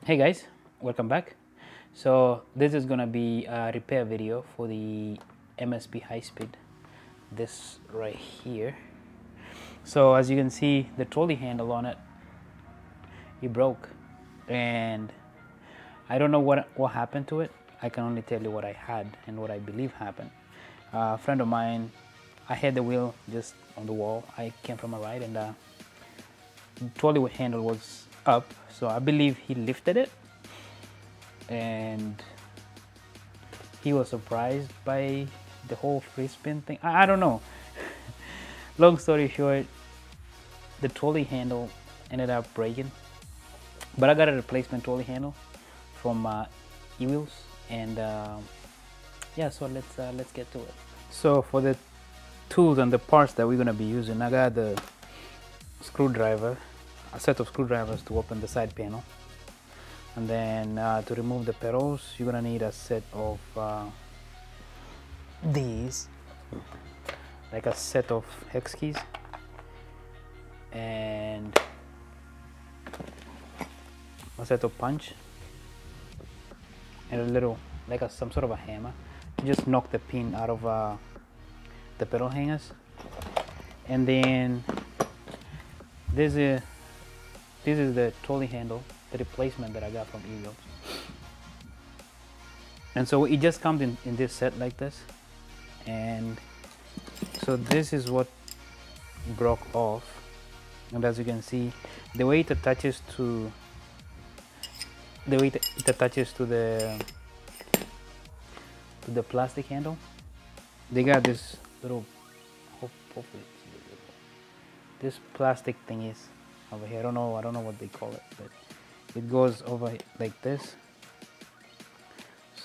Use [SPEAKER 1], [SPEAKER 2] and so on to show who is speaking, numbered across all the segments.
[SPEAKER 1] Hey guys, welcome back. So this is gonna be a repair video for the MSP high speed, this right here. So as you can see, the trolley handle on it broke, and I don't know what happened to it. I can only tell you what I had and what I believe happened. A friend of mine, I had the wheel just on the wall. I came from a ride, and the trolley handle was up, so I believe he lifted it, and he was surprised by the whole free spin thing. I don't know. Long story short, the trolley handle ended up breaking, but I got a replacement trolley handle from E-Wheels, and yeah, so let's get to it. So for the tools and the parts that we're gonna be using, I got the screwdriver, a set of screwdrivers to open the side panel, and then to remove the pedals you're gonna need a set of these, like a set of hex keys, and a set of punch, and a little, like some sort of a hammer. Just knock the pin out of the pedal hangers, and then this is the trolley handle, the replacement that I got from E-Wheels. And so it just comes in this set like this, and so this is what broke off. And as you can see, the way it attaches to the plastic handle, they got this little, hopefully this plastic thing is over here. I don't know what they call it, but it goes over like this.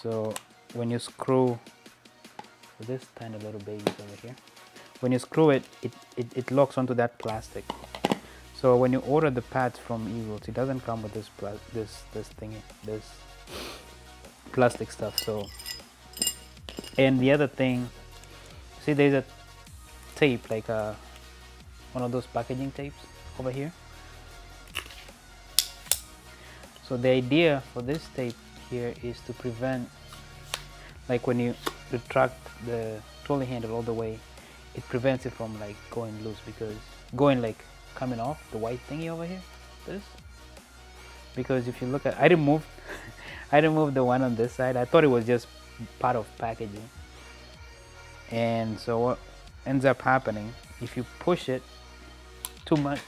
[SPEAKER 1] So when you screw this tiny little baby over here, when you screw it, it locks onto that plastic. So when you order the pads from E-Wheels, it doesn't come with this thingy, this plastic stuff. So, and the other thing, see, there's a tape, like one of those packaging tapes over here. So the idea for this tape here is to prevent, like when you retract the trolley handle all the way, it prevents it from like going loose, because coming off the white thingy over here, because if you look at, I removed the one on this side. I thought it was just part of packaging, and so what ends up happening, if you push it too much,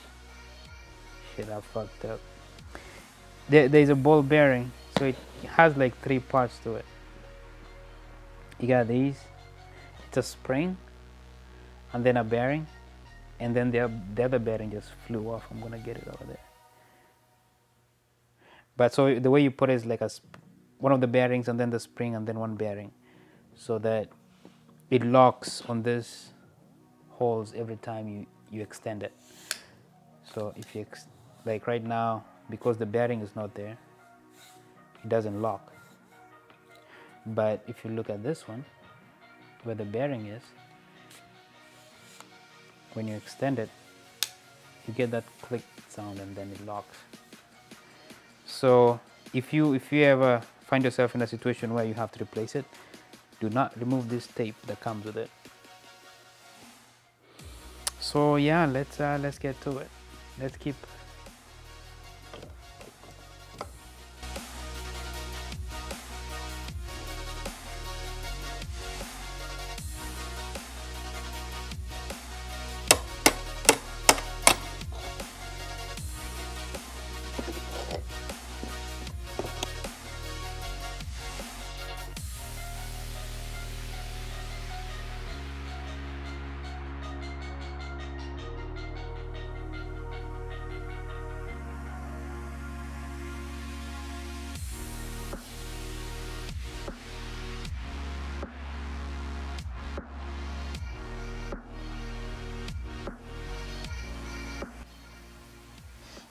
[SPEAKER 1] shit, I fucked up. There's a ball bearing, so it has like 3 parts to it. You got these, it's a spring, and then a bearing, and then the other bearing just flew off. I'm gonna get it over there. But so the way you put it is like one of the bearings, and then the spring, and then one bearing, so that it locks on this holes every time you extend it. So if you like right now, because the bearing is not there, it doesn't lock. But if you look at this one, where the bearing is, when you extend it, you get that click sound, and then it locks. So if you ever find yourself in a situation where you have to replace it, do not remove this tape that comes with it. So yeah, let's get to it. Let's keep.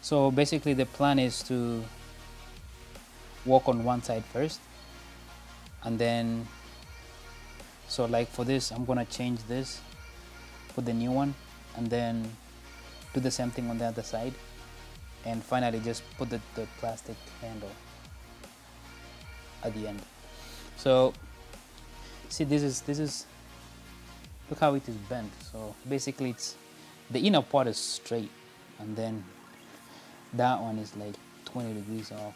[SPEAKER 1] So basically the plan is to work on one side first, and then, so like for this, I'm gonna change this, put the new one, and then do the same thing on the other side, and finally just put the plastic handle at the end. So see, this is look how it is bent. So basically it's the inner part is straight, and then that one is like 20 degrees off,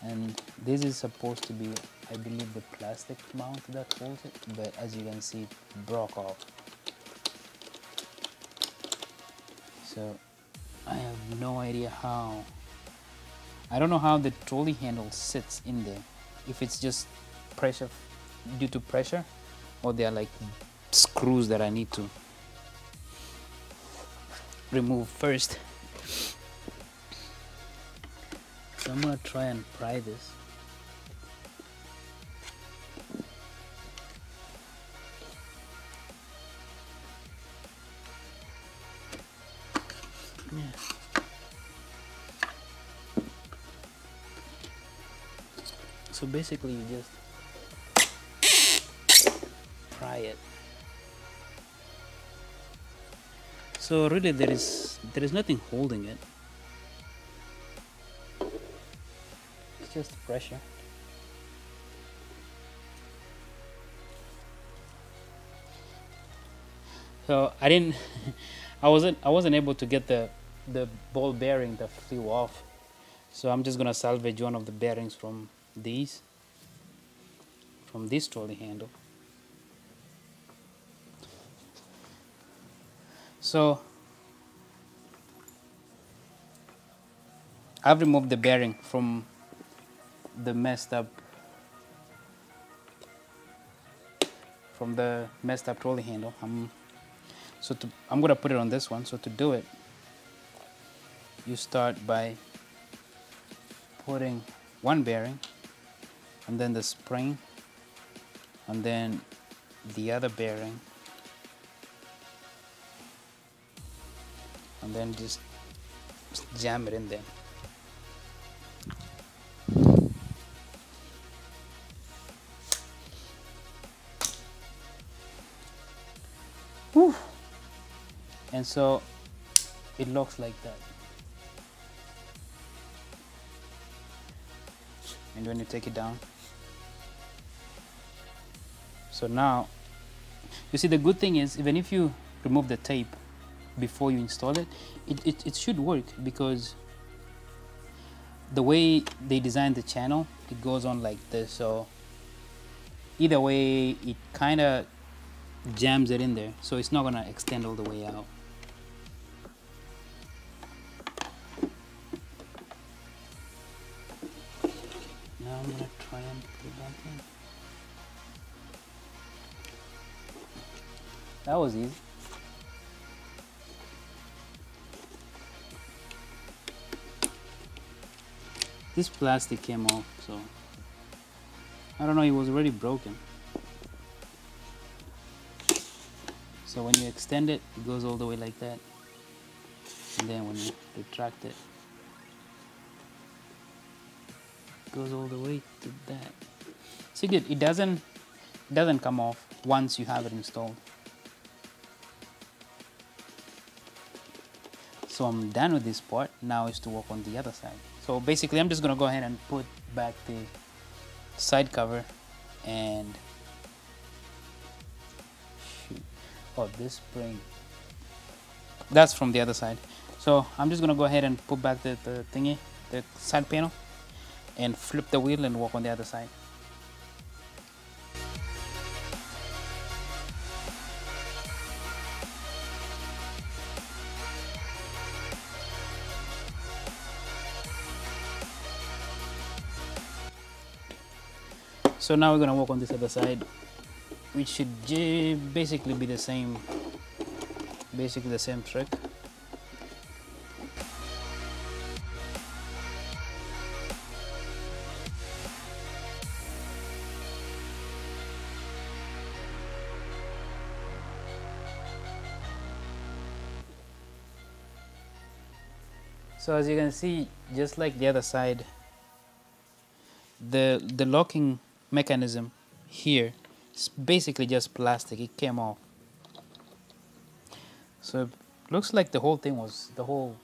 [SPEAKER 1] and this is supposed to be, I believe, the plastic mount that holds it, but as you can see, it broke off. So I have no idea how. I don't know how the trolley handle sits in there, if it's just pressure, due to pressure, or they are like screws that I need to remove first. So I'm gonna try and pry this. Yeah. So basically you just pry it. So really there is nothing holding it. It's just pressure. So I didn't I wasn't able to get the ball bearing that flew off. So I'm just gonna salvage one of the bearings from this trolley handle. So I've removed the bearing from the messed up trolley handle. I'm gonna put it on this one. So to do it, you start by putting one bearing, and then the spring, and then the other bearing, and then just jam it in there. Whew. And so it looks like that. And when you take it down, so now you see, the good thing is, even if you remove the tape before you install it, it should work, because the way they designed the channel, it goes on like this. So either way, it kind of jams it in there, so it's not gonna extend all the way out. Now I'm gonna try and put it back in. That was easy. This plastic came off, so I don't know, it was already broken. So when you extend it, it goes all the way like that, and then when you retract it, it goes all the way to that. See, good. It doesn't come off once you have it installed. So I'm done with this part. Now is to work on the other side. So basically, I'm just gonna go ahead and put back the side cover and oh, this spring, that's from the other side. So I'm just gonna go ahead and put back the thingy, the side panel, and flip the wheel and walk on the other side. So now we're gonna walk on this other side, which should basically be the same trick. So as you can see, just like the other side, the locking mechanism here is basically just plastic. It came off. So it looks like the whole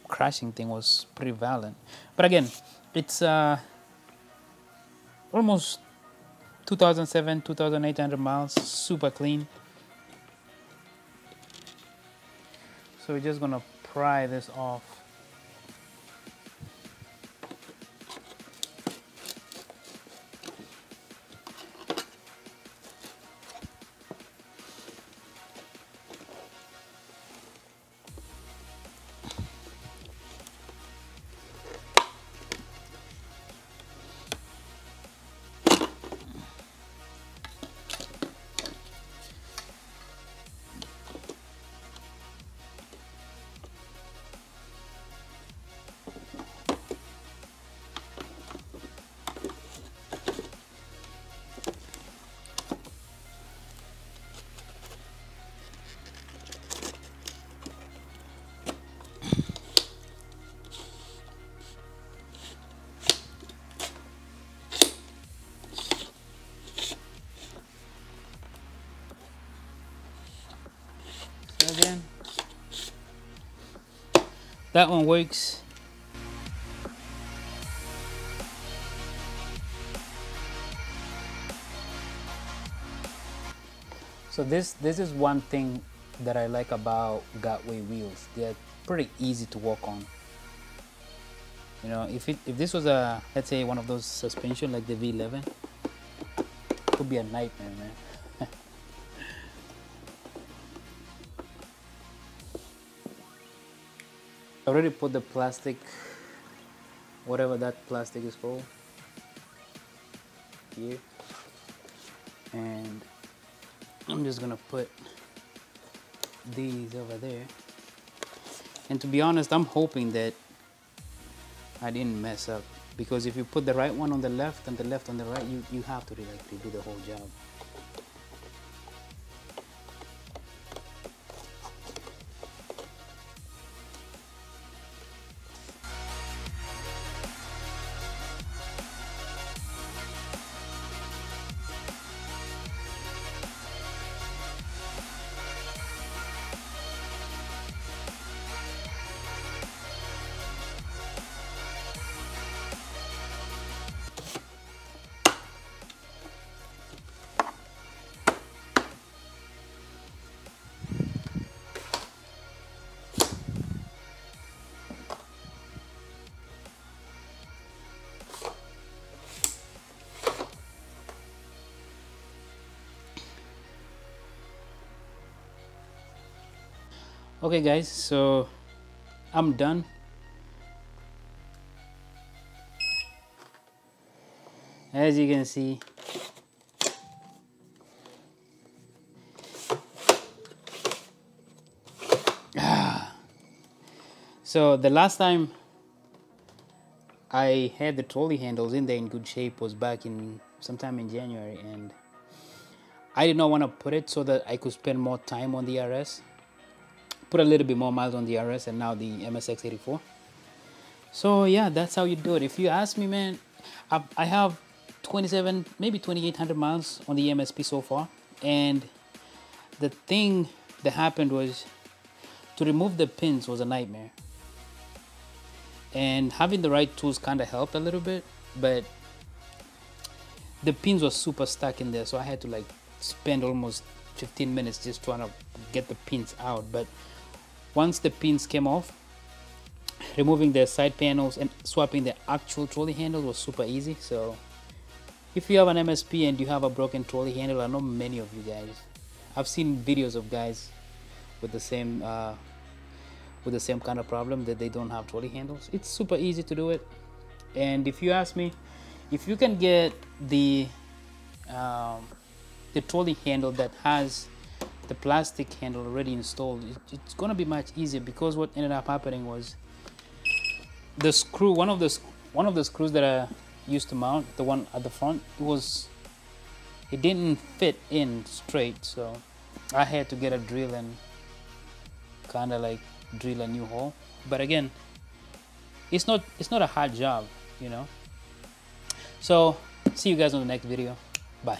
[SPEAKER 1] crashing thing was pretty violent. But again, it's almost 2,800 miles, super clean. So we're just gonna pry this off. Again, that one works. So this is one thing that I like about Gotway wheels. They're pretty easy to work on. You know, if this was a, let's say, one of those suspension like the V11, it would be a nightmare, man. I already put the plastic, whatever that plastic is called, here, and I'm just gonna put these over there. And to be honest, I'm hoping that I didn't mess up, because if you put the right one on the left and the left on the right, you have to like redo the whole job. Okay guys, so I'm done. As you can see, so the last time I had the trolley handles in there in good shape was back in sometime in January, and I did not want to put it so that I could spend more time on the RS. Put a little bit more miles on the RS and now the MSX 84. So yeah, that's how you do it. If you ask me, man, I have 27, maybe 2,800 miles on the MSP so far. And the thing that happened was, to remove the pins was a nightmare. And having the right tools kind of helped a little bit, but the pins were super stuck in there. So I had to like spend almost 15 minutes just trying to get the pins out. But once the pins came off, removing the side panels and swapping the actual trolley handle was super easy. So if you have an MSP and you have a broken trolley handle, I know many of you guys, I've seen videos of guys with the same kind of problem, that they don't have trolley handles. It's super easy to do it. And if you ask me, if you can get the trolley handle that has the plastic handle already installed, it's gonna be much easier, because what ended up happening was the screw, one of the screws that I used to mount, the one at the front, it didn't fit in straight, so I had to get a drill and kind of like drill a new hole. But again, it's not a hard job, you know. So see you guys on the next video. Bye.